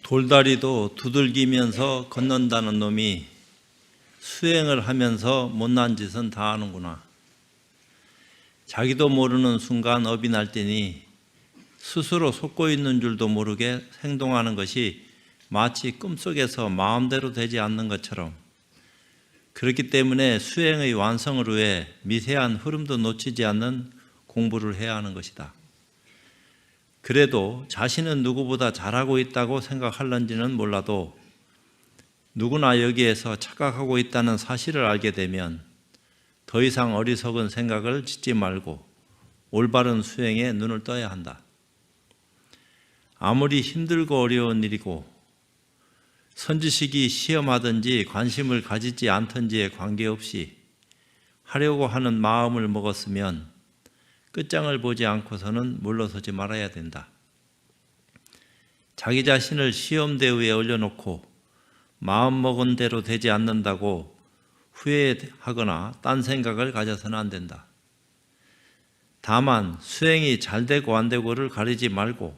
돌다리도 두들기면서 건넌다는 놈이 수행을 하면서 못난 짓은 다 하는구나. 자기도 모르는 순간 업이 날 때니 스스로 속고 있는 줄도 모르게 행동하는 것이 마치 꿈속에서 마음대로 되지 않는 것처럼, 그렇기 때문에 수행의 완성을 위해 미세한 흐름도 놓치지 않는 공부를 해야 하는 것이다. 그래도 자신은 누구보다 잘하고 있다고 생각할런지는 몰라도 누구나 여기에서 착각하고 있다는 사실을 알게 되면 더 이상 어리석은 생각을 짓지 말고 올바른 수행에 눈을 떠야 한다. 아무리 힘들고 어려운 일이고 선지식이 시험하든지 관심을 가지지 않든지에 관계없이 하려고 하는 마음을 먹었으면 끝장을 보지 않고서는 물러서지 말아야 된다. 자기 자신을 시험대 위에 올려놓고 마음먹은 대로 되지 않는다고 후회하거나 딴 생각을 가져서는 안 된다. 다만 수행이 잘 되고 안 되고를 가리지 말고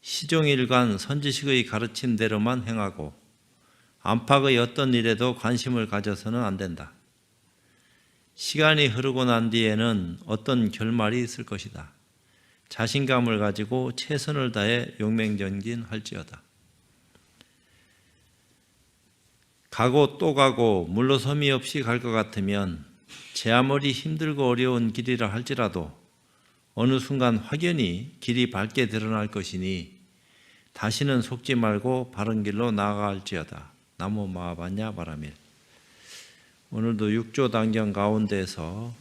시종일관 선지식의 가르침대로만 행하고 안팎의 어떤 일에도 관심을 가져서는 안 된다. 시간이 흐르고 난 뒤에는 어떤 결말이 있을 것이다. 자신감을 가지고 최선을 다해 용맹전진할지어다. 가고 또 가고 물러섬이 없이 갈 것 같으면 제 아무리 힘들고 어려운 길이라 할지라도 어느 순간 확연히 길이 밝게 드러날 것이니 다시는 속지 말고 바른 길로 나아갈지어다. 나무 마하반야 바라밀. 오늘도 육조 당경 가운데서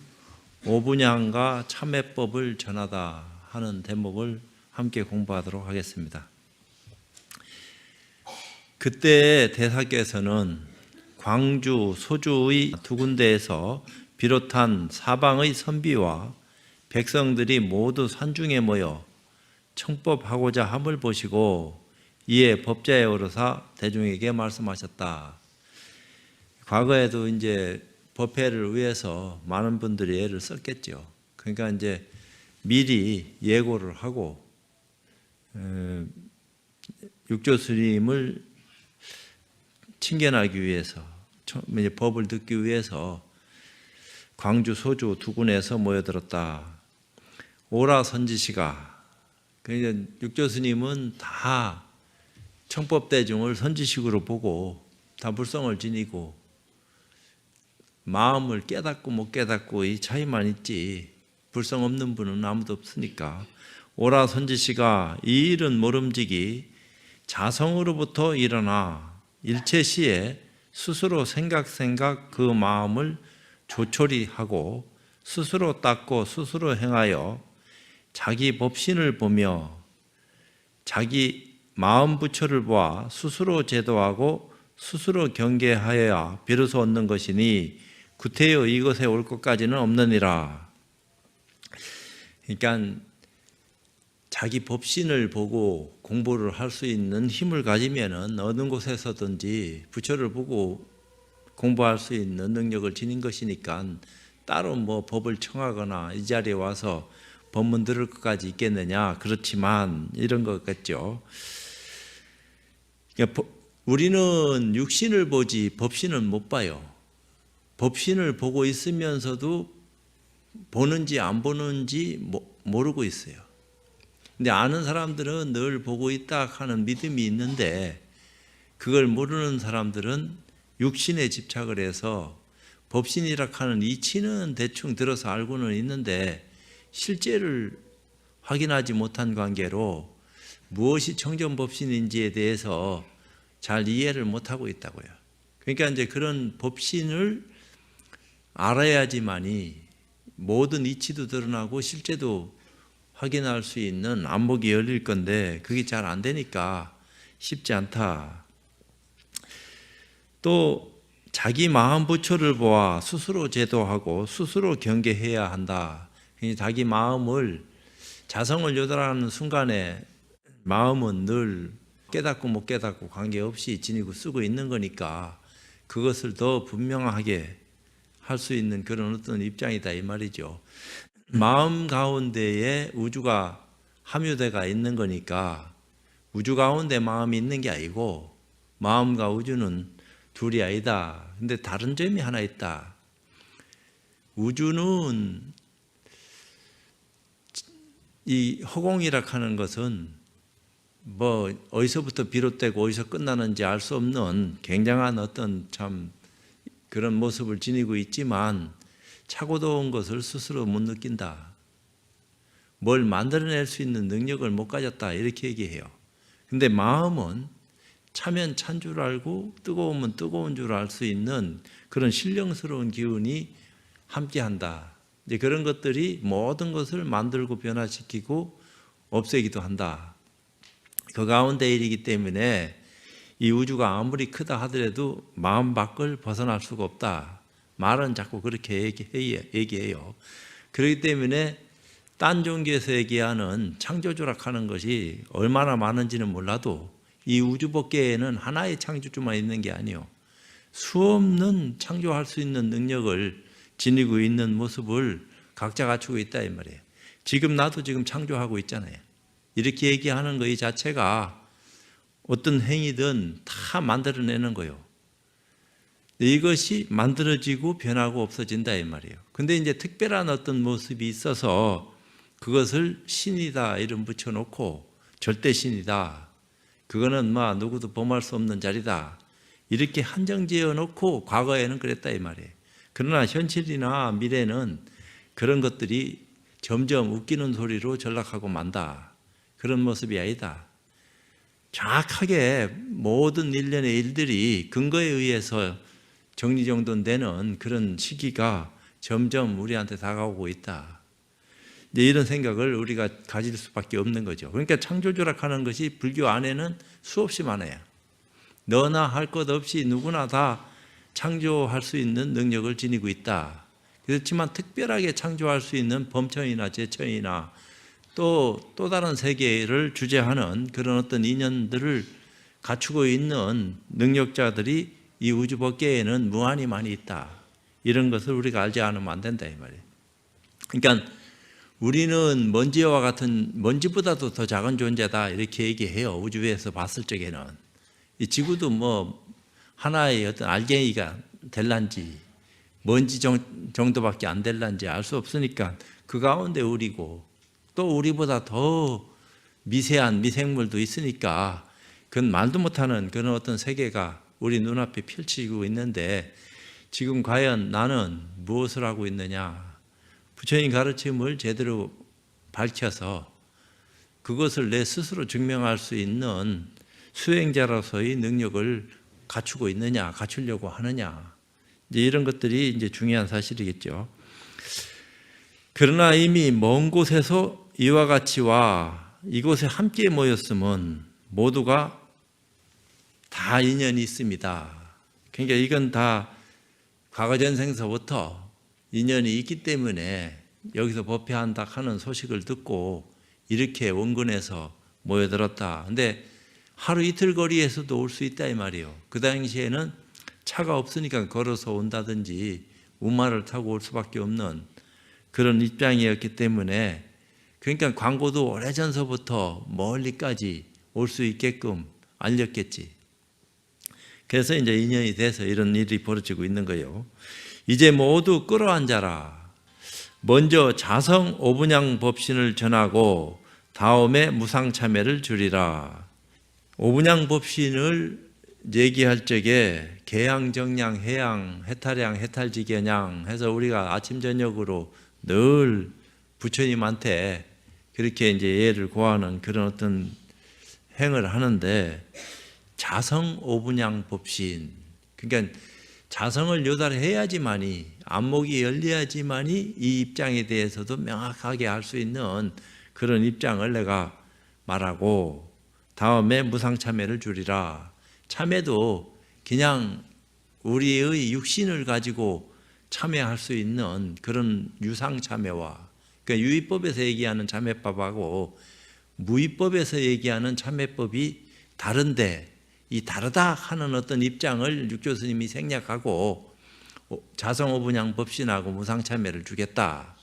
오분양과 참회법을 전하다 하는 대목을 함께 공부하도록 하겠습니다. 그때 대사께서는 광주, 소주의 두 군데에서 비롯한 사방의 선비와 백성들이 모두 산중에 모여 청법하고자 함을 보시고 이에 법자에 오르사 대중에게 말씀하셨다. 과거에도 이제 법회를 위해서 많은 분들이 애를 썼겠죠. 그러니까 이제 미리 예고를 하고 육조 스님을 칭견하기 위해서, 이제 법을 듣기 위해서 광주, 소주 두 군에서 모여들었다. 오라 선지시가, 그러니까 육조 스님은 다 청법대중을 선지식으로 보고 다 불성을 지니고 마음을 깨닫고 못 깨닫고 이 차이만 있지 불성 없는 분은 아무도 없으니까 오라 선지시가 이 일은 모름지기 자성으로부터 일어나 일체시에 스스로 생각 그 마음을 조촐히 하고 스스로 닦고 스스로 행하여 자기 법신을 보며 자기 마음 부처를 보아 스스로 제도하고 스스로 경계하여야 비로소 얻는 것이니 구태여 이것에 올 것까지는 없느니라. 그러니까 자기 법신을 보고 공부를 할 수 있는 힘을 가지면은 어느 곳에서든지 부처를 보고 공부할 수 있는 능력을 지닌 것이니까 따로 뭐 법을 청하거나 이 자리에 와서 법문 들을 것까지 있겠느냐, 그렇지만 이런 거겠죠. 그러니까 우리는 육신을 보지 법신은 못 봐요. 법신을 보고 있으면서도 보는지 안 보는지 모르고 있어요. 근데 아는 사람들은 늘 보고 있다 하는 믿음이 있는데 그걸 모르는 사람들은 육신에 집착을 해서 법신이라 하는 이치는 대충 들어서 알고는 있는데 실제를 확인하지 못한 관계로 무엇이 청정법신인지에 대해서 잘 이해를 못하고 있다고요. 그러니까 이제 그런 법신을 알아야지만이 모든 이치도 드러나고 실제도 확인할 수 있는 안목이 열릴 건데 그게 잘 안 되니까 쉽지 않다. 또 자기 마음 부처를 보아 스스로 제도하고 스스로 경계해야 한다. 자기 마음을 자성을 요달하는 순간에 마음은 늘 깨닫고 못 깨닫고 관계없이 지니고 쓰고 있는 거니까 그것을 더 분명하게 할 수 있는 그런 어떤 입장이다 이 말이죠. 마음 가운데에 우주가 함유대가 있는 거니까 우주 가운데 마음이 있는 게 아니고 마음과 우주는 둘이 아니다. 근데 다른 점이 하나 있다. 우주는 이 허공이라 하는 것은 뭐 어디서부터 비롯되고 어디서 끝나는지 알 수 없는 굉장한 어떤 참 그런 모습을 지니고 있지만 차고도 온 것을 스스로 못 느낀다. 뭘 만들어낼 수 있는 능력을 못 가졌다. 이렇게 얘기해요. 근데 마음은 차면 찬 줄 알고 뜨거우면 뜨거운 줄 알 수 있는 그런 신령스러운 기운이 함께한다. 이제 그런 것들이 모든 것을 만들고 변화시키고 없애기도 한다. 그 가운데 일이기 때문에 이 우주가 아무리 크다 하더라도 마음 밖을 벗어날 수가 없다. 말은 자꾸 그렇게 얘기해요. 그렇기 때문에 딴 종교에서 얘기하는 창조주라고 하는 것이 얼마나 많은지는 몰라도 이 우주 법계에는 하나의 창조주만 있는 게 아니에요. 수없는 창조할 수 있는 능력을 지니고 있는 모습을 각자 갖추고 있다 이 말이에요. 지금 나도 지금 창조하고 있잖아요. 이렇게 얘기하는 것 이 자체가 어떤 행위든 다 만들어내는 거예요. 이것이 만들어지고 변하고 없어진다 이 말이에요. 근데 이제 특별한 어떤 모습이 있어서 그것을 신이다 이름 붙여놓고 절대 신이다. 그거는 누구도 범할 수 없는 자리다. 이렇게 한정지어 놓고 과거에는 그랬다 이 말이에요. 그러나 현실이나 미래는 그런 것들이 점점 웃기는 소리로 전락하고 만다. 그런 모습이 아니다. 정확하게 모든 일련의 일들이 근거에 의해서 정리정돈되는 그런 시기가 점점 우리한테 다가오고 있다. 이런 생각을 우리가 가질 수밖에 없는 거죠. 그러니까 창조주라 하는 것이 불교 안에는 수없이 많아요. 너나 할 것 없이 누구나 다 창조할 수 있는 능력을 지니고 있다. 그렇지만 특별하게 창조할 수 있는 범천이나 제천이나 또 다른 세계를 주재하는 그런 어떤 인연들을 갖추고 있는 능력자들이 이 우주 법계에는 무한히 많이 있다. 이런 것을 우리가 알지 않으면 안 된다 이 말이에요. 그러니까 우리는 먼지와 같은 먼지보다도 더 작은 존재다 이렇게 얘기해요. 우주에서 봤을 적에는 이 지구도 하나의 어떤 알갱이가 될란지 먼지 정도밖에 안 될란지 알 수 없으니까 그 가운데 우리고 또 우리보다 더 미세한 미생물도 있으니까 그건 말도 못하는 그런 어떤 세계가 우리 눈앞에 펼치고 있는데 지금 과연 나는 무엇을 하고 있느냐? 부처님 가르침을 제대로 밝혀서 그것을 내 스스로 증명할 수 있는 수행자로서의 능력을 갖추고 있느냐, 갖추려고 하느냐. 이제 이런 것들이 이제 중요한 사실이겠죠. 그러나 이미 먼 곳에서 이와 같이 이곳에 함께 모였으면 모두가 다 인연이 있습니다. 그러니까 이건 다 과거 전생서부터 인연이 있기 때문에 여기서 법회한다 하는 소식을 듣고 이렇게 원근에서 모여들었다. 근데 하루 이틀 거리에서도 올 수 있다 이 말이에요. 그 당시에는 차가 없으니까 걸어서 온다든지 우마를 타고 올 수밖에 없는 그런 입장이었기 때문에 그러니까 광고도 오래전서부터 멀리까지 올 수 있게끔 알렸겠지. 그래서 이제 인연이 돼서 이런 일이 벌어지고 있는 거예요. 이제 모두 끌어앉아라. 먼저 자성 오분양 법신을 전하고 다음에 무상참회를 주리라. 오분양 법신을 얘기할 적에 개양, 정량, 해양, 해탈양, 해탈지견양 해서 우리가 아침 저녁으로 늘 부처님한테 그렇게 이제 예를 고하는 그런 어떤 행을 하는데 자성 오분양 법신, 그러니까 자성을 요달해야지만이 안목이 열려야지만이 이 입장에 대해서도 명확하게 알 수 있는 그런 입장을 내가 말하고 다음에 무상참회를 주리라. 참회도 그냥 우리의 육신을 가지고 참회할 수 있는 그런 유상참회와 그러니까 유의법에서 얘기하는 참회법하고 무의법에서 얘기하는 참회법이 다른데 이 다르다 하는 어떤 입장을 육조 스님이 생략하고 자성오분양 법신하고 무상참회를 주겠다.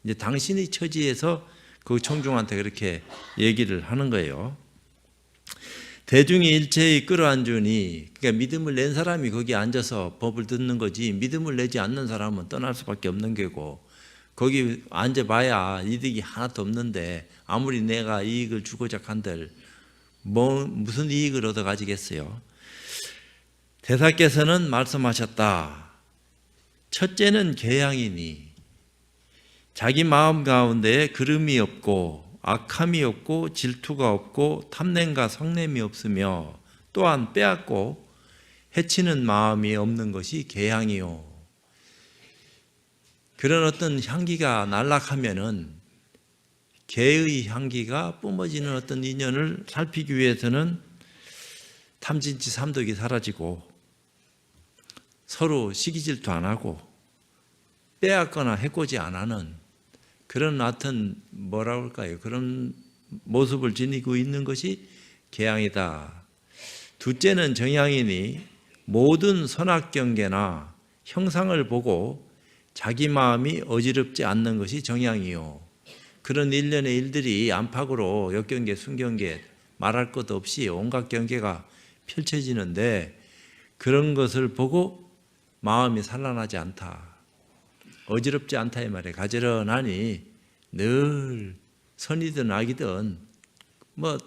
이제 당신의 처지에서 그 청중한테 그렇게 얘기를 하는 거예요. 대중이 일체의 끌어안주니, 그러니까 믿음을 낸 사람이 거기 앉아서 법을 듣는 거지, 믿음을 내지 않는 사람은 떠날 수밖에 없는 게고, 거기 앉아봐야 이득이 하나도 없는데 아무리 내가 이익을 주고자 한들 무슨 이익을 얻어 가지겠어요. 대사께서는 말씀하셨다. 첫째는 계양이니, 자기 마음 가운데 그름이 없고 악함이 없고 질투가 없고 탐냄과 성냄이 없으며 또한 빼앗고 해치는 마음이 없는 것이 계양이요. 그런 어떤 향기가 날락하면은 계의 향기가 뿜어지는 어떤 인연을 살피기 위해서는 탐진치 삼독이 사라지고 서로 시기질투 안 하고 빼앗거나 해코지 안 하는 그런 하여튼 뭐라고 할까요? 그런 모습을 지니고 있는 것이 계양이다. 둘째는 정양이니 모든 선악경계나 형상을 보고 자기 마음이 어지럽지 않는 것이 정양이요. 그런 일련의 일들이 안팎으로 역경계, 순경계 말할 것 없이 온갖 경계가 펼쳐지는데 그런 것을 보고 마음이 산란하지 않다. 어지럽지 않다 이 말이에요. 가지런하니 늘 선이든 악이든 뭐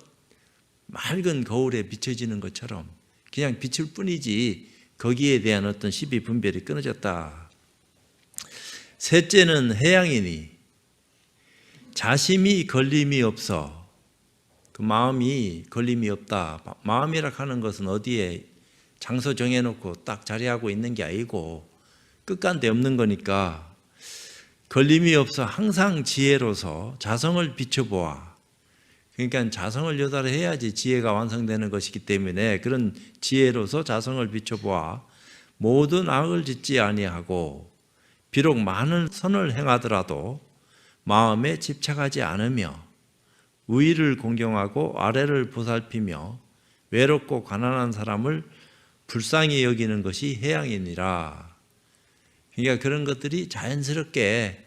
맑은 거울에 비춰지는 것처럼 그냥 비출 뿐이지 거기에 대한 어떤 시비 분별이 끊어졌다. 셋째는 해양이니 자심이 걸림이 없어. 그 마음이 걸림이 없다. 마음이라 하는 것은 어디에 장소 정해놓고 딱 자리하고 있는 게 아니고 끝간데 없는 거니까 걸림이 없어 항상 지혜로서 자성을 비춰보아. 그러니까 자성을 요달해야지 지혜가 완성되는 것이기 때문에 그런 지혜로서 자성을 비춰보아 모든 악을 짓지 아니하고 비록 많은 선을 행하더라도 마음에 집착하지 않으며 위를 공경하고 아래를 보살피며 외롭고 가난한 사람을 불쌍히 여기는 것이 해양이니라. 그러니까 그런 것들이 자연스럽게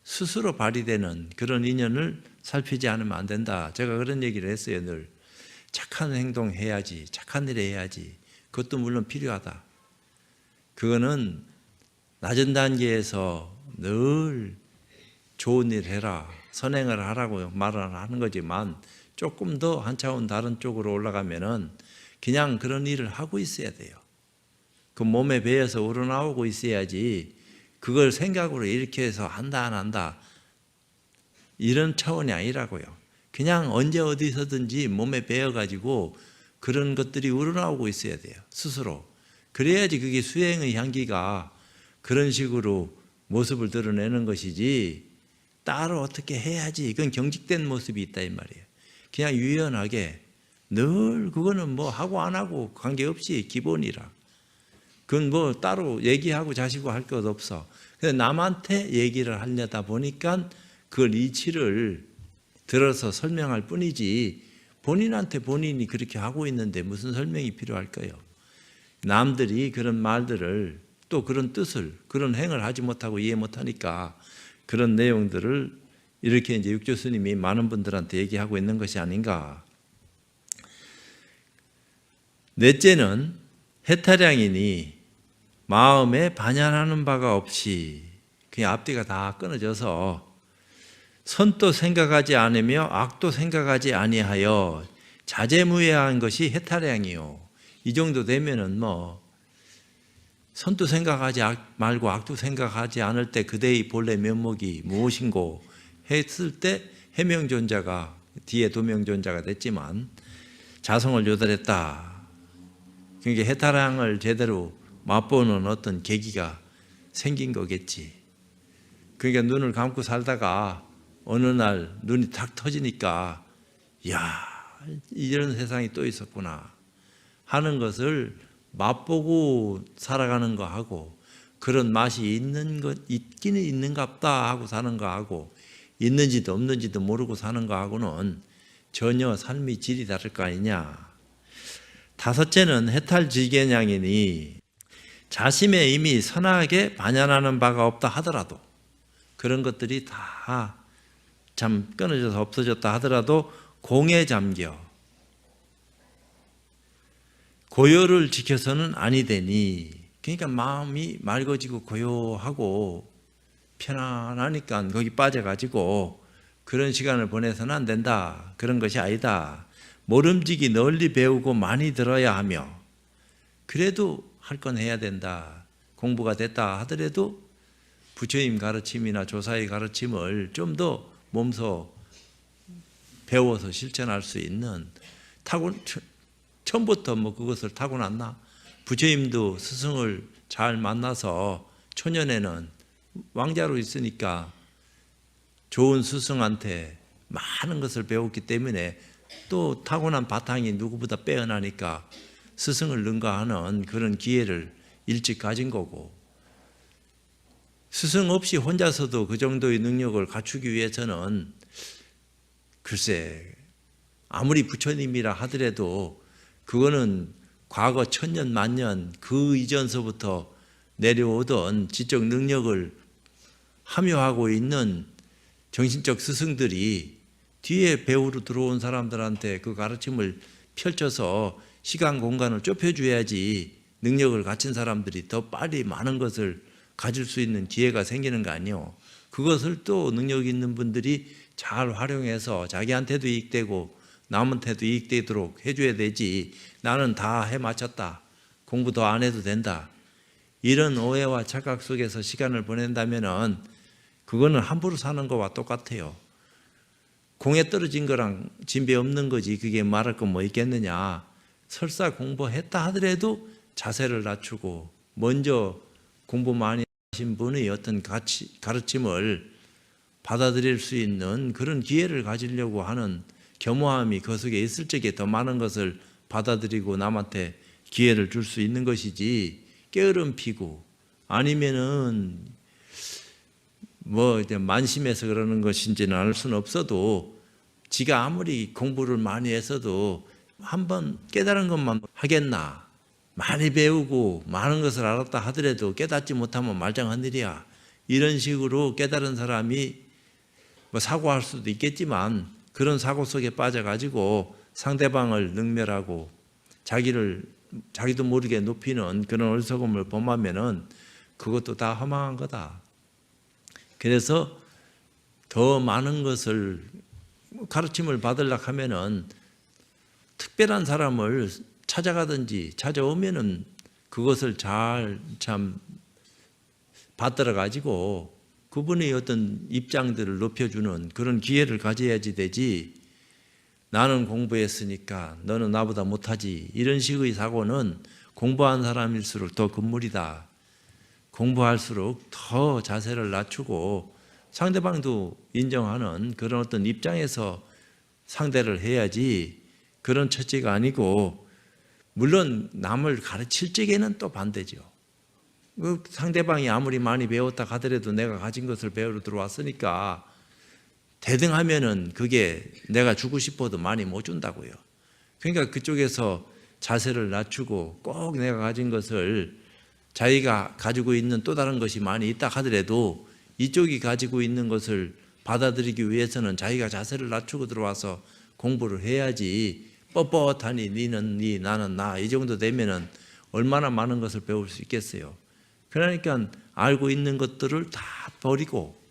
스스로 발휘되는 그런 인연을 살피지 않으면 안 된다. 제가 그런 얘기를 했어요. 늘 착한 행동 해야지, 착한 일 해야지. 그것도 물론 필요하다. 그거는 낮은 단계에서 늘 좋은 일 해라, 선행을 하라고 말을 하는 거지만 조금 더 한 차원 다른 쪽으로 올라가면은 그냥 그런 일을 하고 있어야 돼요. 그 몸에 배어서 우러나오고 있어야지 그걸 생각으로 이렇게 해서 한다 안 한다 이런 차원이 아니라고요. 그냥 언제 어디서든지 몸에 배어가지고 그런 것들이 우러나오고 있어야 돼요. 스스로. 그래야지 그게 수행의 향기가 그런 식으로 모습을 드러내는 것이지 따로 어떻게 해야지 이건 경직된 모습이 있다 이 말이에요. 그냥 유연하게 늘 그거는 뭐 하고 안 하고 관계없이 기본이라. 그건 뭐 따로 얘기하고 자시고 할 것 없어. 근데 남한테 얘기를 하려다 보니까 그걸 이치를 들어서 설명할 뿐이지 본인한테 본인이 그렇게 하고 있는데 무슨 설명이 필요할까요? 남들이 그런 말들을 또 그런 뜻을 그런 행을 하지 못하고 이해 못하니까 그런 내용들을 이렇게 이제 육조 스님이 많은 분들한테 얘기하고 있는 것이 아닌가. 넷째는 해탈량이니 마음에 반연하는 바가 없이 그냥 앞뒤가 다 끊어져서 선도 생각하지 않으며 악도 생각하지 아니하여 자제무해한 것이 해탈량이요. 이 정도 되면은 뭐 선도 생각하지 말고 악도 생각하지 않을 때 그대의 본래 면목이 무엇인고 했을 때 해명존자가 뒤에 도명존자가 됐지만 자성을 요달했다. 그러니까 해탈량을 제대로 맛보는 어떤 계기가 생긴 거겠지. 그러니까 눈을 감고 살다가 어느 날 눈이 탁 터지니까 야 이런 세상이 또 있었구나 하는 것을 맛보고 살아가는 거하고 그런 맛이 있는 것 있기는 있는갑다 하고 사는 거하고 있는지도 없는지도 모르고 사는 거하고는 전혀 삶의 질이 다를 거 아니냐. 다섯째는 해탈지견양이니 자심에 이미 선하게 반연하는 바가 없다 하더라도 그런 것들이 다 참 끊어져서 없어졌다 하더라도 공에 잠겨 고요를 지켜서는 아니 되니. 그러니까 마음이 맑아지고 고요하고 편안하니까 거기 빠져가지고 그런 시간을 보내서는 안 된다. 그런 것이 아니다. 모름지기 널리 배우고 많이 들어야 하며, 그래도 할 건 해야 된다. 공부가 됐다 하더라도 부처님 가르침이나 조사의 가르침을 좀 더 몸소 배워서 실천할 수 있는, 처음부터 뭐 그것을 타고났나? 부처님도 스승을 잘 만나서 초년에는 왕자로 있으니까 좋은 스승한테 많은 것을 배웠기 때문에 또 타고난 바탕이 누구보다 빼어나니까 스승을 능가하는 그런 기회를 일찍 가진 거고, 스승 없이 혼자서도 그 정도의 능력을 갖추기 위해서는 글쎄 아무리 부처님이라 하더라도 그거는 과거 천년 만년 그 이전서부터 내려오던 지적 능력을 함유하고 있는 정신적 스승들이 뒤에 배우로 들어온 사람들한테 그 가르침을 펼쳐서 시간 공간을 좁혀줘야지 능력을 갖춘 사람들이 더 빨리 많은 것을 가질 수 있는 기회가 생기는 거 아니에요. 그것을 또 능력 있는 분들이 잘 활용해서 자기한테도 이익되고 남한테도 이익되도록 해줘야 되지, 나는 다 해마쳤다, 공부 더 안 해도 된다, 이런 오해와 착각 속에서 시간을 보낸다면은 그거는 함부로 사는 거와 똑같아요. 공에 떨어진 거랑 진배 없는 거지. 그게 말할 건 뭐 있겠느냐. 설사 공부했다 하더라도 자세를 낮추고 먼저 공부 많이 하신 분의 어떤 가르침을 받아들일 수 있는 그런 기회를 가지려고 하는 겸허함이 그 속에 있을 적에 더 많은 것을 받아들이고 남한테 기회를 줄 수 있는 것이지, 게으름 피고 아니면은 뭐 이제 만심해서 그러는 것인지는 알 수는 없어도 지가 아무리 공부를 많이 했어도 한번 깨달은 것만 하겠나. 많이 배우고 많은 것을 알았다 하더라도 깨닫지 못하면 말짱한 일이야. 이런 식으로 깨달은 사람이 뭐 사고할 수도 있겠지만 그런 사고 속에 빠져가지고 상대방을 능멸하고 자기도 모르게 높이는 그런 어리석음을 범하면은 그것도 다 허망한 거다. 그래서 더 많은 것을 가르침을 받으려고 하면은 특별한 사람을 찾아가든지 찾아오면은 그것을 잘 받들어 가지고 그분의 어떤 입장들을 높여주는 그런 기회를 가져야지 되지, 나는 공부했으니까 너는 나보다 못하지, 이런 식의 사고는 공부한 사람일수록 더 금물이다. 공부할수록 더 자세를 낮추고 상대방도 인정하는 그런 어떤 입장에서 상대를 해야지, 그런 처지가 아니고, 물론 남을 가르칠 적에는 또 반대죠. 상대방이 아무리 많이 배웠다 하더라도 내가 가진 것을 배우러 들어왔으니까 대등하면은 그게 내가 주고 싶어도 많이 못 준다고요. 그러니까 그쪽에서 자세를 낮추고 꼭 내가 가진 것을, 자기가 가지고 있는 또 다른 것이 많이 있다 하더라도 이쪽이 가지고 있는 것을 받아들이기 위해서는 자기가 자세를 낮추고 들어와서 공부를 해야지, 뻣뻣하니 니는 니 나는 나 이 정도 되면은 얼마나 많은 것을 배울 수 있겠어요. 그러니까 알고 있는 것들을 다 버리고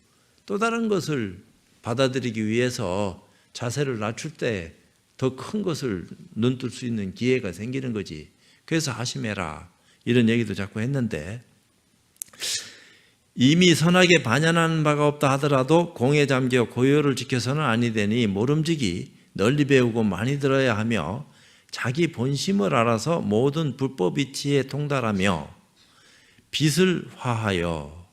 또 다른 것을 받아들이기 위해서 자세를 낮출 때 더 큰 것을 눈뜰 수 있는 기회가 생기는 거지. 그래서 하심해라 이런 얘기도 자꾸 했는데, 이미 선하게 반연하는 바가 없다 하더라도 공에 잠겨 고요를 지켜서는 아니 되니 모름지기 널리 배우고 많이 들어야 하며 자기 본심을 알아서 모든 불법 이치에 통달하며 빛을 화하여,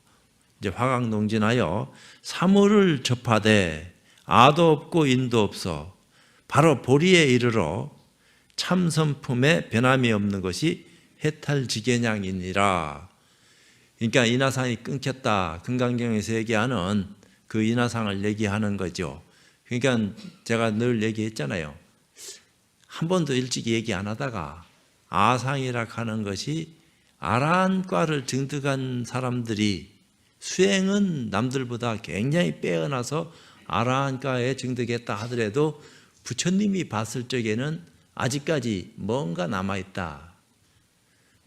이제 화강농진하여 사물을 접하되 아도 없고 인도 없어 바로 보리에 이르러 참선품에 변함이 없는 것이 해탈지견양이니라. 그러니까 인하상이 끊겼다, 금강경에서 얘기하는 그 인하상을 얘기하는 거죠. 그러니까 제가 늘 얘기했잖아요. 한 번도 일찍 얘기 안 하다가 아상이라 하는 것이 아라한과를 증득한 사람들이 수행은 남들보다 굉장히 빼어나서 아라한과에 증득했다 하더라도 부처님이 봤을 적에는 아직까지 뭔가 남아있다.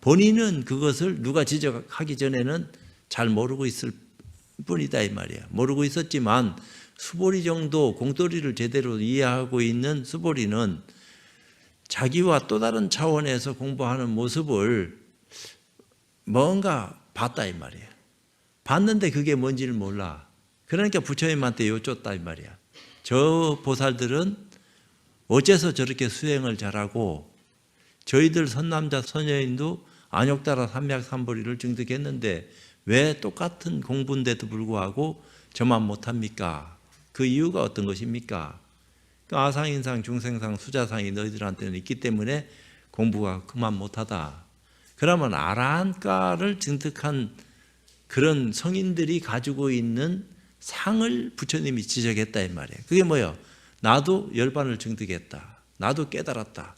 본인은 그것을 누가 지적하기 전에는 잘 모르고 있을 뿐이다 이 말이야. 모르고 있었지만 수보리 정도 공돌이를 제대로 이해하고 있는 수보리는 자기와 또 다른 차원에서 공부하는 모습을 뭔가 봤다 이 말이야. 봤는데 그게 뭔지를 몰라. 그러니까 부처님한테 여쭙다 이 말이야. 저 보살들은 어째서 저렇게 수행을 잘하고 저희들 선남자 선여인도 안욕따라 삼맥삼보리를 증득했는데 왜 똑같은 공부인데도 불구하고 저만 못합니까? 그 이유가 어떤 것입니까? 그 아상인상, 중생상, 수자상이 너희들한테는 있기 때문에 공부가 그만 못하다. 그러면 아라한가를 증득한 그런 성인들이 가지고 있는 상을 부처님이 지적했다 이 말이에요. 그게 뭐예요? 나도 열반을 증득했다. 나도 깨달았다.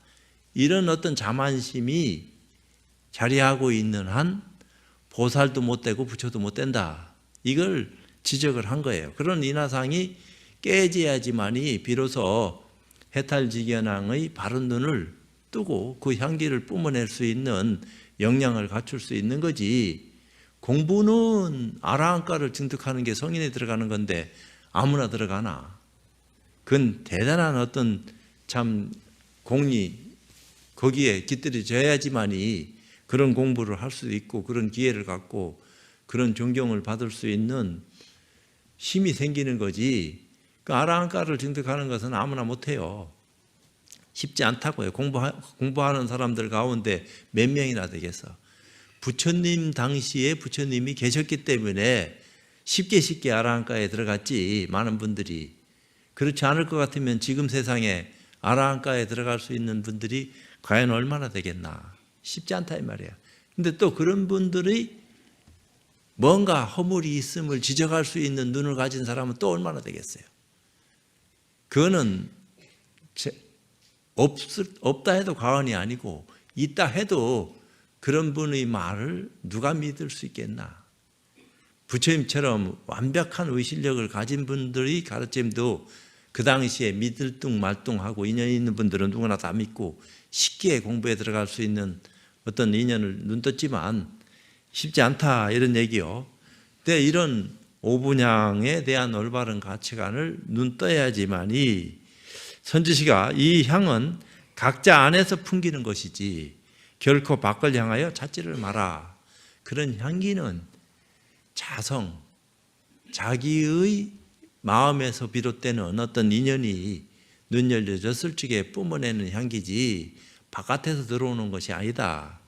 이런 어떤 자만심이 자리하고 있는 한 보살도 못 되고 부처도 못 된다. 이걸 지적을 한 거예요. 그런 인하상이 깨져야지만이 비로소 해탈직연왕의 바른 눈을 뜨고 그 향기를 뿜어낼 수 있는 역량을 갖출 수 있는 거지. 공부는 아라한가를 증득하는 게 성인에 들어가는 건데 아무나 들어가나? 그건 대단한 어떤 참 공리 거기에 깃들여져야지만이 그런 공부를 할 수 있고 그런 기회를 갖고 그런 존경을 받을 수 있는 힘이 생기는 거지. 그 아라한가를 증득하는 것은 아무나 못해요. 쉽지 않다고요. 공부하는 사람들 가운데 몇 명이나 되겠어. 부처님 당시에 부처님이 계셨기 때문에 쉽게 아라한가에 들어갔지. 많은 분들이. 그렇지 않을 것 같으면 지금 세상에 아라한가에 들어갈 수 있는 분들이 과연 얼마나 되겠나. 쉽지 않다 이 말이야. 근데 또 그런 분들이 뭔가 허물이 있음을 지적할 수 있는 눈을 가진 사람은 또 얼마나 되겠어요. 그거는 없다 해도 과언이 아니고 있다 해도 그런 분의 말을 누가 믿을 수 있겠나. 부처님처럼 완벽한 의실력을 가진 분들의 가르침도 그 당시에 믿을뚱말뚱하고 인연이 있는 분들은 누구나 다 믿고 쉽게 공부에 들어갈 수 있는 어떤 인연을 눈떴지만 쉽지 않다 이런 얘기요. 근데 이런 오분향에 대한 올바른 가치관을 눈떠야지만이 선지시가 이 향은 각자 안에서 풍기는 것이지 결코 밖을 향하여 찾지를 마라. 그런 향기는 자성, 자기의 마음에서 비롯되는 어떤 인연이 눈 열려졌을 적에 뿜어내는 향기지 바깥에서 들어오는 것이 아니다.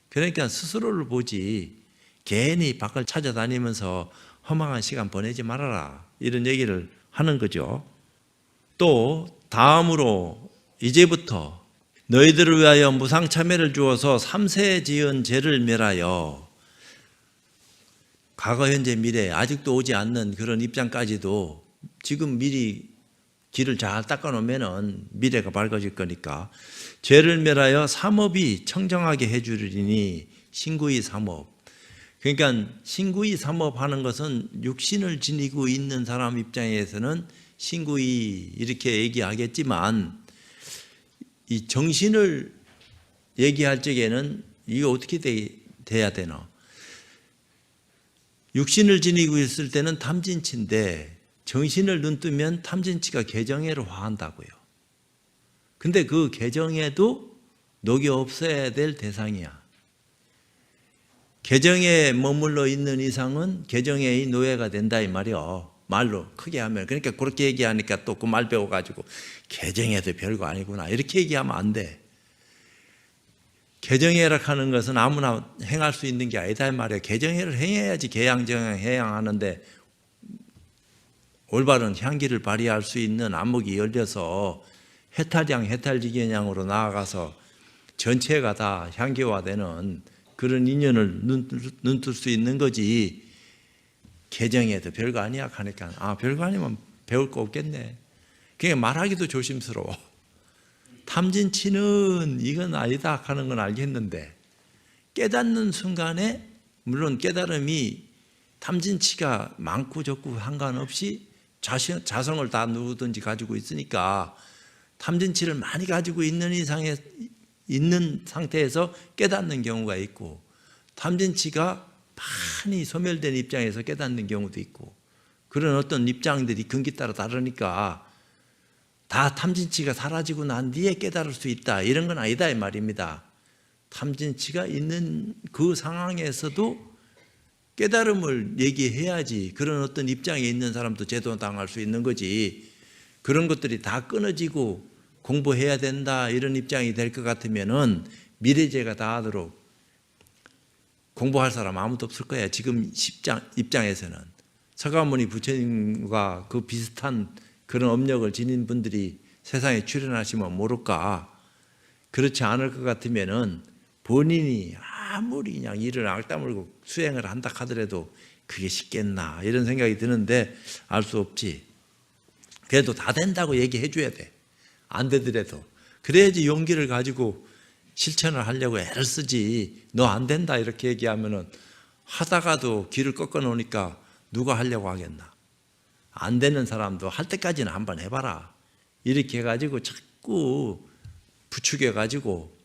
그러니까 스스로를 보지 괜히 밖을 찾아다니면서 허망한 시간 보내지 말아라. 이런 얘기를 하는 거죠. 또 다음으로 이제부터 너희들을 위하여 무상참회를 주어서 3세 지은 죄를 멸하여 과거 현재 미래 아직도 오지 않는 그런 입장까지도 지금 미리 길을 잘 닦아놓으면 미래가 밝아질 거니까 죄를 멸하여 삼업이 청정하게 해주리니 신구이 삼업. 그러니까 신구이 삼업 하는 것은 육신을 지니고 있는 사람 입장에서는 신구이 이렇게 얘기하겠지만 이 정신을 얘기할 적에는 이거 어떻게 돼야 되나? 육신을 지니고 있을 때는 탐진치인데 정신을 눈뜨면 탐진치가 개정해로 화한다고요. 근데 그 개정에도 녹이 없어야 될 대상이야. 개정에 머물러 있는 이상은 개정의 노예가 된다 이 말이요. 말로 크게 하면. 그러니까 그렇게 얘기하니까 또 그 말 배워가지고 개정해도 별거 아니구나 이렇게 얘기하면 안 돼. 개정해락 하는 것은 아무나 행할 수 있는 게 아니다 이 말이에요. 개정해를 행해야지 개양정양 해양하는데 올바른 향기를 발휘할 수 있는 안목이 열려서 해탈양 해탈지견양으로 나아가서 전체가 다 향기화되는 그런 인연을 눈뜰 수 있는 거지. 개정해도 별거 아니야 하니까 별거 아니면 배울 거 없겠네. 그게 말하기도 조심스러워. 탐진치는 이건 아니다 하는 건 알겠는데 깨닫는 순간에 물론 깨달음이 탐진치가 많고 적고 상관없이 자성을 다 누구든지 가지고 있으니까 탐진치를 많이 가지고 있는 이상에 있는 상태에서 깨닫는 경우가 있고, 탐진치가 많이 소멸된 입장에서 깨닫는 경우도 있고, 그런 어떤 입장들이 근기 따라 다르니까 다 탐진치가 사라지고 난 뒤에 깨달을 수 있다, 이런 건 아니다 이 말입니다. 탐진치가 있는 그 상황에서도 깨달음을 얘기해야지 그런 어떤 입장에 있는 사람도 제도당할 수 있는 거지, 그런 것들이 다 끊어지고 공부해야 된다 이런 입장이 될 것 같으면은 미래제가 다 하도록 공부할 사람 아무도 없을 거야. 지금 입장에서는 서가모니 부처님과 그 비슷한 그런 업력을 지닌 분들이 세상에 출현하시면 모를까. 그렇지 않을 것 같으면은 본인이 아무리 그냥 이를 악다물고 수행을 한다 하더라도 그게 쉽겠나 이런 생각이 드는데 알 수 없지. 그래도 다 된다고 얘기해 줘야 돼. 안 되더라도. 그래야지 용기를 가지고 실천을 하려고 애를 쓰지. 너 안 된다 이렇게 얘기하면은 하다가도 길을 꺾어 놓으니까 누가 하려고 하겠나. 안 되는 사람도 할 때까지는 한번 해봐라. 이렇게 해가지고 자꾸 부추겨가지고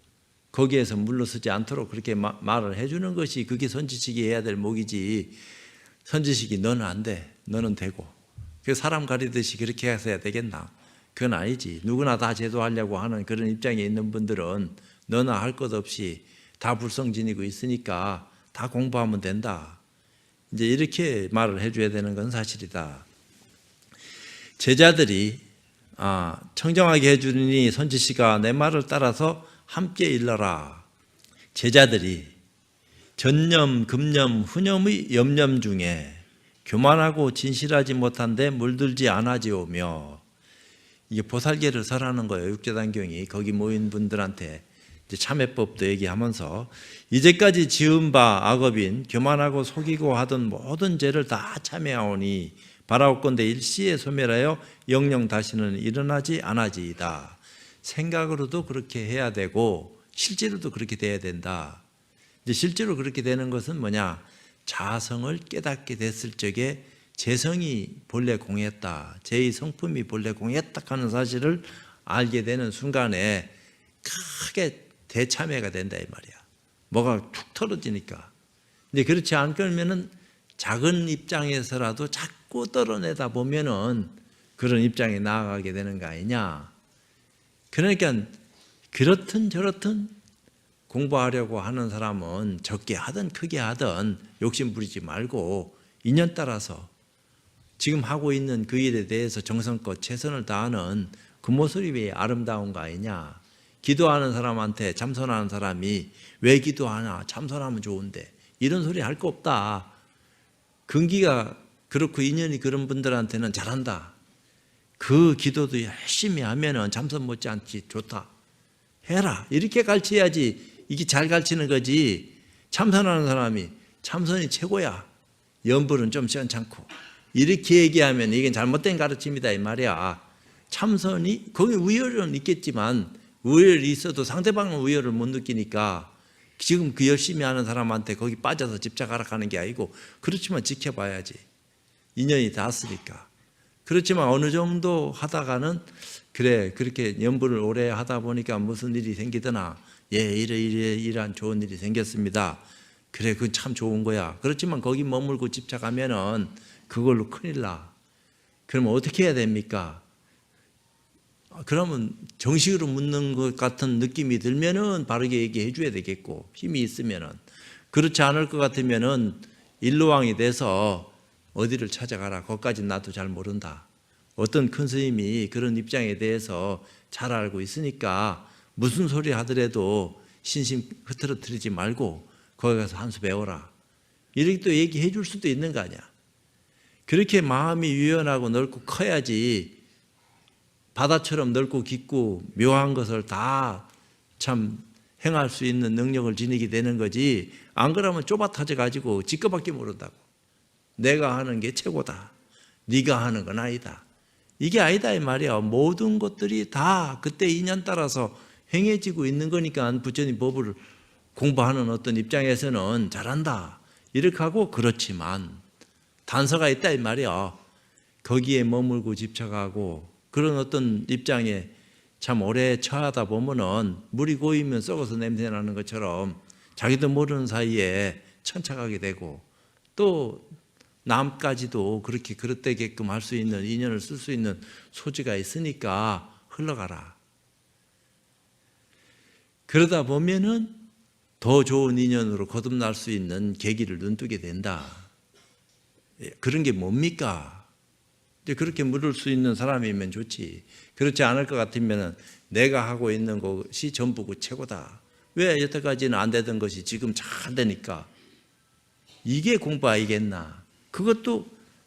거기에서 물러서지 않도록 그렇게 말을 해주는 것이 그게 선지식이 해야 될 목이지. 선지식이 너는 안 돼, 너는 되고, 그 사람 가리듯이 그렇게 해서야 되겠나. 그건 아니지. 누구나 다 제도하려고 하는 그런 입장에 있는 분들은 너나 할 것 없이 다 불성지니고 있으니까 다 공부하면 된다. 이제 이렇게 말을 해줘야 되는 건 사실이다. 제자들이 청정하게 해주니 선지시가 내 말을 따라서 함께 일러라. 제자들이 전념, 금념, 후념의 염념 중에 교만하고 진실하지 못한데 물들지 않아지오며, 이게 보살계를 설하는 거예요. 육제단경이 거기 모인 분들한테 이제 참회법도 얘기하면서 이제까지 지은 바 악업인 교만하고 속이고 하던 모든 죄를 다 참회하오니 바라옵건대 일시에 소멸하여 영영 다시는 일어나지 않아지이다. 생각으로도 그렇게 해야 되고 실제로도 그렇게 돼야 된다. 이제 실제로 그렇게 되는 것은 뭐냐? 자성을 깨닫게 됐을 적에 재성이 본래 공했다, 제의 성품이 본래 공했다 하는 사실을 알게 되는 순간에 크게 대참회가 된다 이 말이야. 뭐가 툭 털어지니까. 근데 그렇지 않으면은 작은 입장에서라도 자꾸 떨어내다 보면은 그런 입장에 나아가게 되는 거 아니냐. 그러니까 그렇든 저렇든 공부하려고 하는 사람은 적게 하든 크게 하든 욕심 부리지 말고 인연 따라서 지금 하고 있는 그 일에 대해서 정성껏 최선을 다하는 그 모습이 아름다운 거 아니냐. 기도하는 사람한테 참선하는 사람이 왜 기도하냐, 참선하면 좋은데, 이런 소리 할 거 없다. 근기가 그렇고 인연이 그런 분들한테는 잘한다. 그 기도도 열심히 하면은 참선 못지않지 좋다. 해라. 이렇게 가르쳐야지 이게 잘 가르치는 거지. 참선하는 사람이 참선이 최고야, 연불은 좀 시원찮고, 이렇게 얘기하면 이게 잘못된 가르침이다 이 말이야. 참선이 거기 우열은 있겠지만 우열이 있어도 상대방은 우열을 못 느끼니까 지금 그 열심히 하는 사람한테 거기 빠져서 집착하라 하는 게 아니고, 그렇지만 지켜봐야지. 인연이 닿았으니까. 그렇지만 어느 정도 하다가는 그래, 그렇게 연불을 오래 하다 보니까 무슨 일이 생기더나, 예, 이러한 좋은 일이 생겼습니다. 그래, 그건 참 좋은 거야. 그렇지만 거기 머물고 집착하면은 그걸로 큰일 나. 그러면 어떻게 해야 됩니까? 그러면 정식으로 묻는 것 같은 느낌이 들면은 바르게 얘기해 줘야 되겠고, 힘이 있으면은. 그렇지 않을 것 같으면은 일로왕이 돼서 어디를 찾아가라, 거기까지 나도 잘 모른다. 어떤 큰 스님이 그런 입장에 대해서 잘 알고 있으니까 무슨 소리 하더라도 신심 흐트러뜨리지 말고 거기 가서 한 수 배워라, 이렇게 또 얘기해 줄 수도 있는 거 아니야. 그렇게 마음이 유연하고 넓고 커야지 바다처럼 넓고 깊고 묘한 것을 다 참 행할 수 있는 능력을 지니게 되는 거지. 안 그러면 좁아 터져가지고 지 거밖에 모른다고. 내가 하는 게 최고다, 네가 하는 건 아니다, 이게 아니다 이 말이야. 모든 것들이 다 그때 인연 따라서 행해지고 있는 거니까 부처님 법을 공부하는 어떤 입장에서는 잘한다 이렇게 하고, 그렇지만 단서가 있다 이 말이야. 거기에 머물고 집착하고 그런 어떤 입장에 참 오래 처하다 보면은 물이 고이면 썩어서 냄새 나는 것처럼 자기도 모르는 사이에 천착하게 되고 또 남까지도 그렇게 그릇되게끔 할 수 있는 인연을 쓸 수 있는 소지가 있으니까 흘러가라. 그러다 보면은 더 좋은 인연으로 거듭날 수 있는 계기를 눈뜨게 된다. 그런 게 뭡니까? 이제 그렇게 물을 수 있는 사람이면 좋지. 그렇지 않을 것 같으면 내가 하고 있는 것이 전부고 최고다. 왜 여태까지는 안 되던 것이 지금 잘 되니까. 이게 공부 아니겠나. 그것도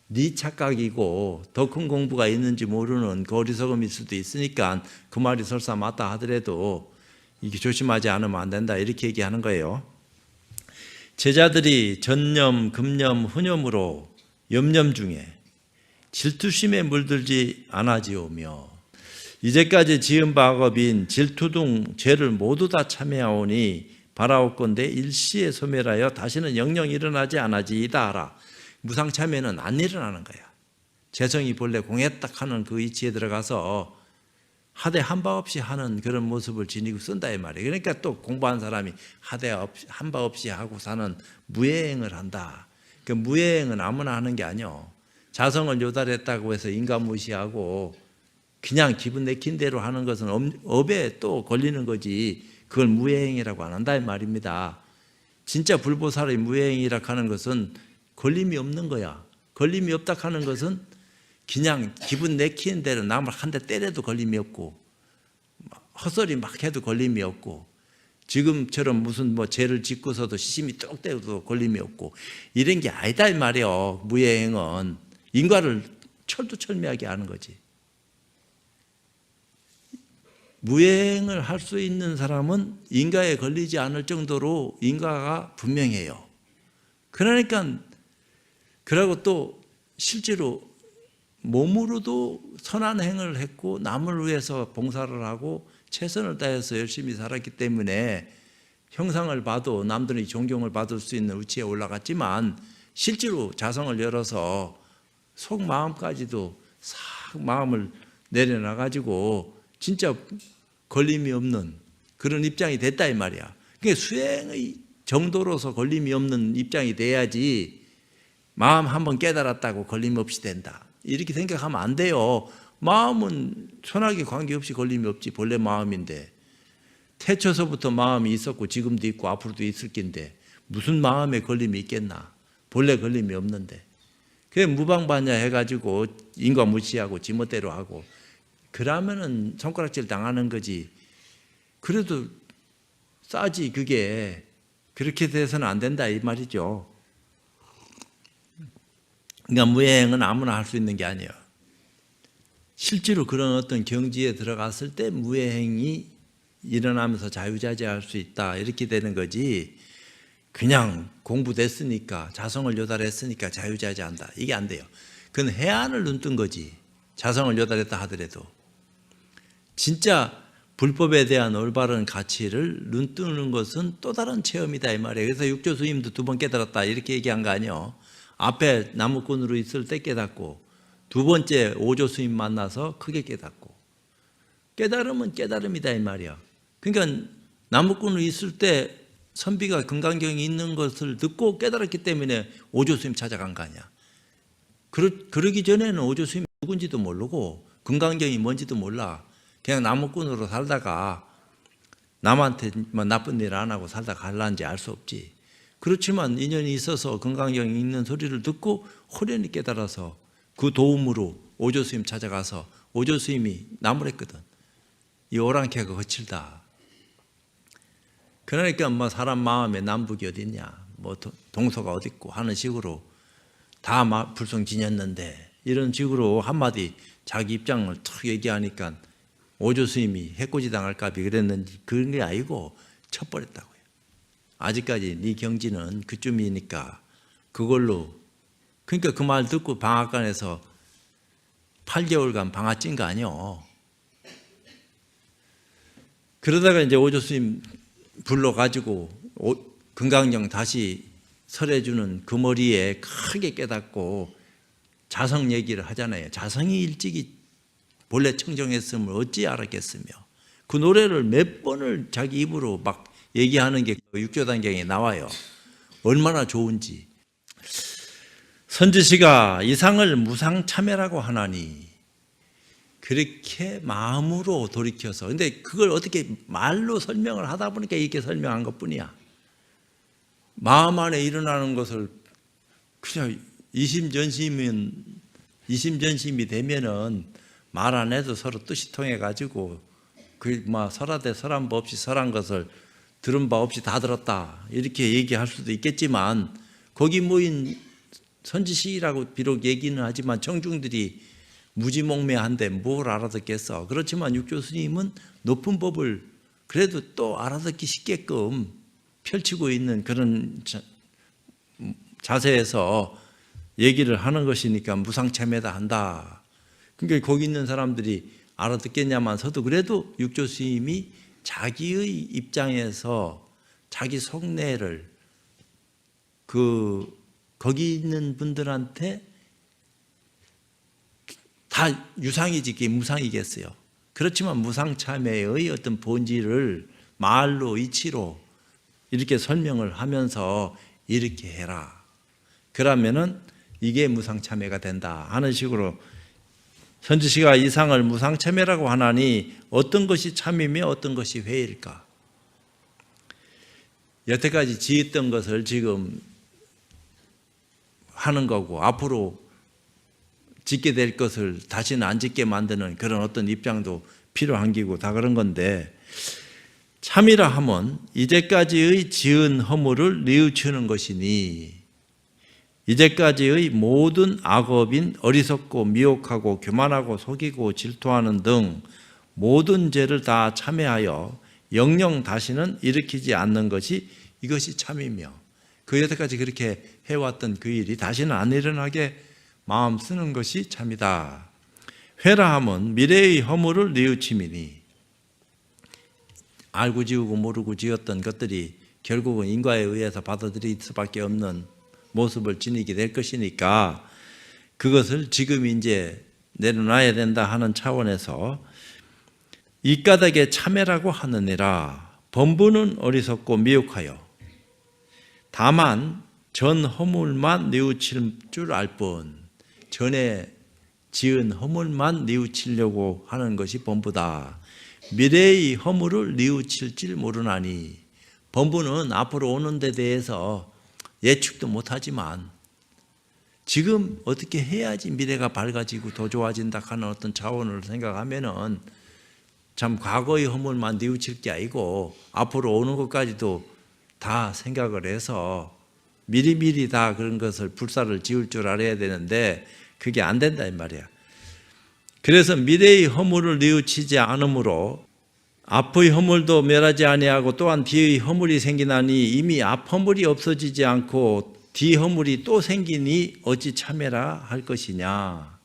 네 착각이고 더 큰 공부가 있는지 모르는 그 어리석음일 수도 있으니까 그 말이 설사 맞다 하더라도 이게 조심하지 않으면 안 된다 이렇게 얘기하는 거예요. 제자들이 전념, 금념, 후념으로 염념 중에 질투심에 물들지 않아지오며 이제까지 지은 바업인 질투 등 죄를 모두 다 참여하오니 바라옵건대 일시에 소멸하여 다시는 영영 일어나지 않아지이다 하라. 무상참여는 안 일어나는 거야. 재성이 본래 공에 딱 하는 그 위치에 들어가서 하되 한 바 없이 하는 그런 모습을 지니고 쓴다 이 말이에요. 그러니까 또 공부한 사람이 하되 한 바 없이 하고 사는 무예행을 한다. 그 무예행은 아무나 하는 게 아니요. 자성을 요달했다고 해서 인간 무시하고 그냥 기분 내킨 대로 하는 것은 업에 또 걸리는 거지 그걸 무예행이라고 안 한다 이 말입니다. 진짜 불보살의 무예행이라고 하는 것은 걸림이 없는 거야. 걸림이 없다 하는 것은 그냥 기분 내키는 대로 남을 한 대 때려도 걸림이 없고 헛소리 막 해도 걸림이 없고 지금처럼 무슨 뭐 죄를 짓고서도 시심이 뚝 떼도 걸림이 없고 이런 게 아니다 이 말이에요. 무예행은 인과를 철두철미하게 하는 거지. 무예행을 할 수 있는 사람은 인과에 걸리지 않을 정도로 인과가 분명해요. 그러니까 그러고 또 실제로 몸으로도 선한 행을 했고 남을 위해서 봉사를 하고 최선을 다해서 열심히 살았기 때문에 형상을 봐도 남들이 존경을 받을 수 있는 위치에 올라갔지만 실제로 자성을 열어서 속 마음까지도 싹 마음을 내려놔가지고 진짜 걸림이 없는 그런 입장이 됐다 이 말이야. 그러니까 수행의 정도로서 걸림이 없는 입장이 돼야지 마음 한번 깨달았다고 걸림 없이 된다. 이렇게 생각하면 안 돼요. 마음은 천하게 관계없이 걸림이 없지. 본래 마음인데 태초서부터 마음이 있었고 지금도 있고 앞으로도 있을 낀데 무슨 마음에 걸림이 있겠나. 본래 걸림이 없는데 그게 무방반야 해가지고 인과 무시하고 지멋대로 하고 그러면은 손가락질 당하는 거지. 그래도 싸지 그게. 그렇게 돼서는 안 된다 이 말이죠. 그러니까 무예행은 아무나 할 수 있는 게 아니에요. 실제로 그런 어떤 경지에 들어갔을 때 무예행이 일어나면서 자유자재할 수 있다 이렇게 되는 거지. 그냥 공부됐으니까 자성을 요달했으니까 자유자재한다 이게 안 돼요. 그건 해안을 눈뜬 거지. 자성을 요달했다 하더라도 진짜 불법에 대한 올바른 가치를 눈뜨는 것은 또 다른 체험이다 이 말이에요. 그래서 육조 스님도 2번 깨달았다 이렇게 얘기한 거 아니에요. 앞에 나무꾼으로 있을 때 깨닫고 두 번째 오조 스님 만나서 크게 깨닫고 깨달음은 깨달음이다 이 말이야. 그러니까 나무꾼으로 있을 때 선비가 금강경이 있는 것을 듣고 깨달았기 때문에 오조 스님 찾아간 거 아니야. 그러기 전에는 오조 스님이 누군지도 모르고 금강경이 뭔지도 몰라. 그냥 나무꾼으로 살다가 남한테 뭐 나쁜 일 안 하고 살다가 갈란지 알 수 없지. 그렇지만 인연이 있어서 금강경이 있는 소리를 듣고 호련히 깨달아서 그 도움으로 오조 스님 찾아가서 오조 스님이 나무랬거든. 이 오랑캐가 거칠다. 그러니까 뭐 사람 마음에 남북이 어딨냐, 뭐 동서가 어딨고 하는 식으로 다 불성지녔는데 이런 식으로 한마디 자기 입장을 탁 얘기하니까 오조 스님이 해코지 당할까비 그랬는지 그런 게 아니고 쳐버렸다고요. 아직까지 네 경지는 그쯤이니까 그걸로. 그러니까 그 말 듣고 방앗간에서 8개월간 방앗 찐 거 아니요. 그러다가 이제 오조 스님 불러가지고 금강경 다시 설해주는 그 머리에 크게 깨닫고 자성 얘기를 하잖아요. 자성이 일찍이 본래 청정했음을 어찌 알았겠으며 그 노래를 몇 번을 자기 입으로 막 얘기하는 게 육조단경에 나와요. 얼마나 좋은지. 선지시가 이상을 무상참회라고 하나니 그렇게 마음으로 돌이켜서, 근데 그걸 어떻게 말로 설명을 하다 보니까 이렇게 설명한 것뿐이야. 마음 안에 일어나는 것을 그냥 이심전심이 되면은 말 안 해도 서로 뜻이 통해 가지고 설하되 설한 바 없이 설한 것을 들은 바 없이 다 들었다 이렇게 얘기할 수도 있겠지만, 거기 모인 선지시라고 비록 얘기는 하지만 청중들이 무지몽매한데 뭘 알아듣겠어. 그렇지만 육조 스님은 높은 법을 그래도 또 알아듣기 쉽게끔 펼치고 있는 그런 자세에서 얘기를 하는 것이니까 무상참회다 한다. 그러니까 거기 있는 사람들이 알아듣겠냐만서도 그래도 육조 스님이 자기의 입장에서 자기 속내를 거기 있는 분들한테 다 유상이지 그게 무상이겠어요. 그렇지만 무상참회의 어떤 본질을 말로 이치로 이렇게 설명을 하면서 이렇게 해라. 그러면은 이게 무상참회가 된다 하는 식으로 선지시가 이상을 무상참회라고 하나니 어떤 것이 참이며 어떤 것이 회일까? 여태까지 지었던 것을 지금 하는 거고 앞으로 짓게 될 것을 다시는 안 짓게 만드는 그런 어떤 입장도 필요한 기고 다 그런 건데, 참이라 하면 이제까지의 지은 허물을 뉘우치는 것이니 이제까지의 모든 악업인 어리석고 미혹하고 교만하고 속이고 질투하는 등 모든 죄를 다 참회하여 영영 다시는 일으키지 않는 것이 이것이 참이며, 그 여태까지 그렇게 해왔던 그 일이 다시는 안 일어나게 마음 쓰는 것이 참이다. 회라 하면 미래의 허물을 뉘우침이니, 알고 지우고 모르고 지었던 것들이 결국은 인과에 의해서 받아들일 수밖에 없는 모습을 지니게 될 것이니까 그것을 지금 이제 내려놔야 된다 하는 차원에서 이 까닭에 참회라고 하느니라. 범부는 어리석고 미혹하여 다만 전 허물만 뉘우칠 줄 알 뿐, 전에 지은 허물만 뉘우치려고 하는 것이 범부다. 미래의 허물을 뉘우칠 줄 모르나니, 범부는 앞으로 오는 데 대해서 예측도 못하지만 지금 어떻게 해야지 미래가 밝아지고 더 좋아진다 하는 어떤 차원을 생각하면은 참 과거의 허물만 뉘우칠 게 아니고 앞으로 오는 것까지도 다 생각을 해서 미리미리 다 그런 것을 불사를 지을 줄 알아야 되는데 그게 안 된다 이 말이야. 그래서 미래의 허물을 뉘우치지 않으므로 앞의 허물도 멸하지 아니하고 또한 뒤의 허물이 생기나니 이미 앞 허물이 없어지지 않고 뒤 허물이 또 생기니 어찌 참회라 할 것이냐.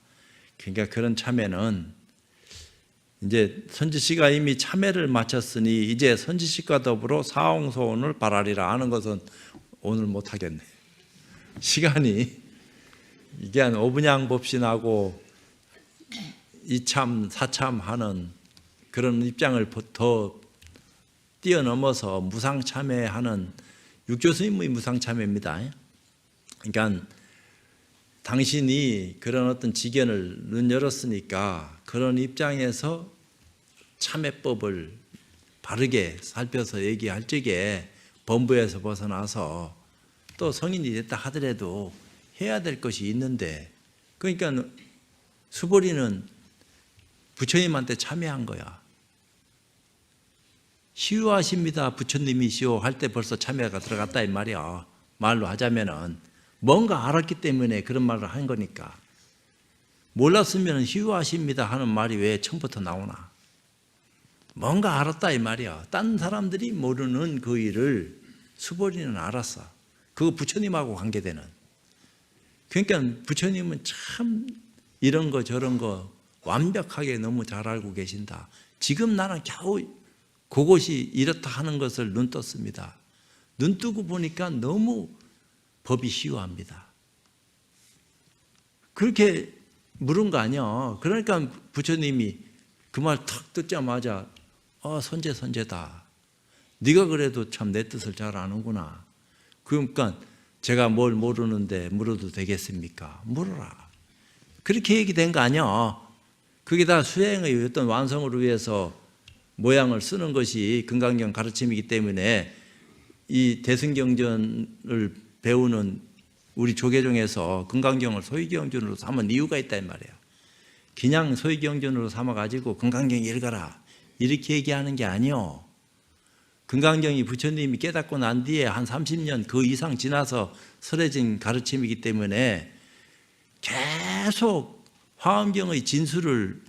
그러니까 그런 참회는 이제 선지시가 이미 참회를 마쳤으니 이제 선지시과 더불어 사홍소원을 바라리라 하는 것은 오늘 못하겠네. 시간이 이게 한 오분양법신하고 이참 사참 하는 그런 입장을 더 뛰어넘어서 무상참회하는 육조스님의 무상참회입니다. 그러니까 당신이 그런 어떤 지견을 눈 열었으니까 그런 입장에서 참회법을 바르게 살펴서 얘기할 적에 범부에서 벗어나서 또 성인이 됐다 하더라도 해야 될 것이 있는데, 그러니까 수보리는 부처님한테 참여한 거야. 시유하십니다 부처님이시오 할 때 벌써 참여가 들어갔다 이 말이야. 말로 하자면은 뭔가 알았기 때문에 그런 말을 한 거니까. 몰랐으면 시유하십니다 하는 말이 왜 처음부터 나오나. 뭔가 알았다 이 말이야. 딴 사람들이 모르는 그 일을 수보리는 알았어. 그거 부처님하고 관계되는. 그러니까 부처님은 참 이런 거 저런 거 완벽하게 너무 잘 알고 계신다. 지금 나는 겨우 그것이 이렇다 하는 것을 눈 떴습니다. 눈 뜨고 보니까 너무 법이 시유합니다. 그렇게 물은 거 아니야. 그러니까 부처님이 그 말 탁 듣자마자 선제다. 네가 그래도 참 내 뜻을 잘 아는구나. 그러니까 제가 뭘 모르는데 물어도 되겠습니까? 물어라. 그렇게 얘기된 거 아니야. 그게 다 수행의 어떤 완성을 위해서 모양을 쓰는 것이 금강경 가르침이기 때문에 이 대승경전을 배우는 우리 조계종에서 금강경을 소위경전으로 삼은 이유가 있단 말이에요. 그냥 소위경전으로 삼아가지고 금강경 읽어라 이렇게 얘기하는 게 아니요. 금강경이 부처님이 깨닫고 난 뒤에 한 30년 그 이상 지나서 설해진 가르침이기 때문에 계속 화엄경의 진수를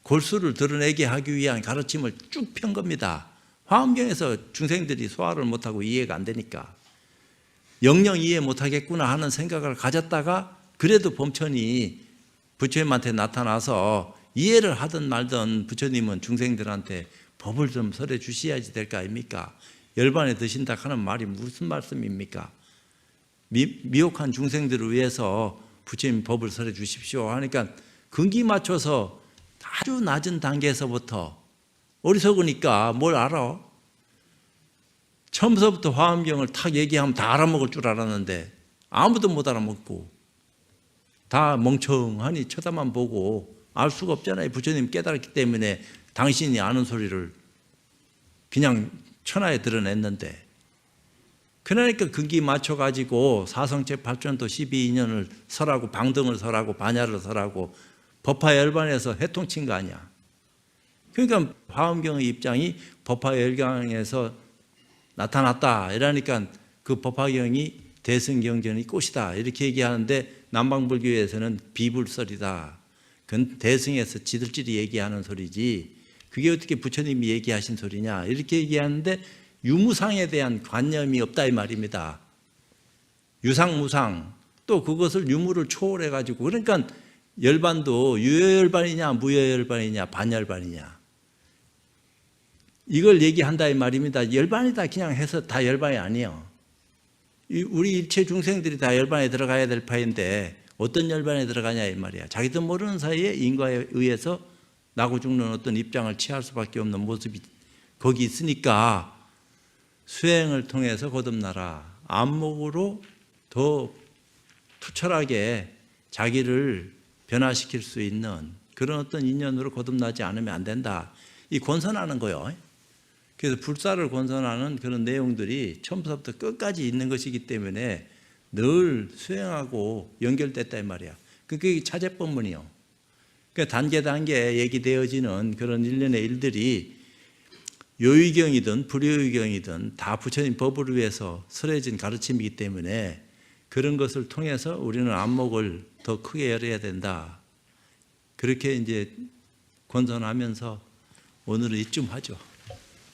골수를 드러내게 하기 위한 가르침을 쭉 편 겁니다. 화엄경에서 중생들이 소화를 못하고 이해가 안 되니까 영영 이해 못하겠구나 하는 생각을 가졌다가 그래도 범천이 부처님한테 나타나서 이해를 하든 말든 부처님은 중생들한테 법을 좀 설해 주셔야지 될 거 아닙니까? 열반에 드신다 하는 말이 무슨 말씀입니까? 미혹한 중생들을 위해서 부처님 법을 설해 주십시오 하니까 근기 맞춰서 아주 낮은 단계에서부터 어리석으니까 뭘 알아? 처음서부터 화엄경을 탁 얘기하면 다 알아먹을 줄 알았는데 아무도 못 알아먹고 다 멍청하니 쳐다만 보고 알 수가 없잖아요. 부처님 깨달았기 때문에 당신이 아는 소리를 그냥 천하에 드러냈는데 그러니까 근기 맞춰가지고 사성체 8전도 12인연을 설하고 방등을 설하고 반야를 설하고 법화열반에서 해통친 거 아니야. 그러니까 화엄경의 입장이 법화열강에서 나타났다 이러니까 그 법화경이 대승경전이 꽃이다 이렇게 얘기하는데 남방불교에서는 비불설이다. 그건 대승에서 지들끼리 얘기하는 소리지 그게 어떻게 부처님이 얘기하신 소리냐 이렇게 얘기하는데 유무상에 대한 관념이 없다 이 말입니다. 유상무상 또 그것을 유무를 초월해 가지고 그러니까 열반도 유효열반이냐 무효열반이냐 반열반이냐 이걸 얘기한다 이 말입니다. 열반이다 그냥 해서 다 열반이 아니에요. 우리 일체 중생들이 다 열반에 들어가야 될 파인데 어떤 열반에 들어가냐 이 말이야. 자기도 모르는 사이에 인과에 의해서 나고 죽는 어떤 입장을 취할 수밖에 없는 모습이 거기 있으니까 수행을 통해서 거듭나라. 안목으로 더 투철하게 자기를 변화시킬 수 있는 그런 어떤 인연으로 거듭나지 않으면 안 된다. 이 권선하는 거요. 그래서 불사를 권선하는 그런 내용들이 처음부터 끝까지 있는 것이기 때문에 늘 수행하고 연결됐다 이 말이야. 그게 차제법문이요. 그러니까 단계 얘기되어지는 그런 일련의 일들이 요의경이든 불요의경이든 다 부처님 법을 위해서 설해진 가르침이기 때문에 그런 것을 통해서 우리는 안목을 더 크게 열어야 된다. 그렇게 이제 권선하면서 오늘은 이쯤 하죠.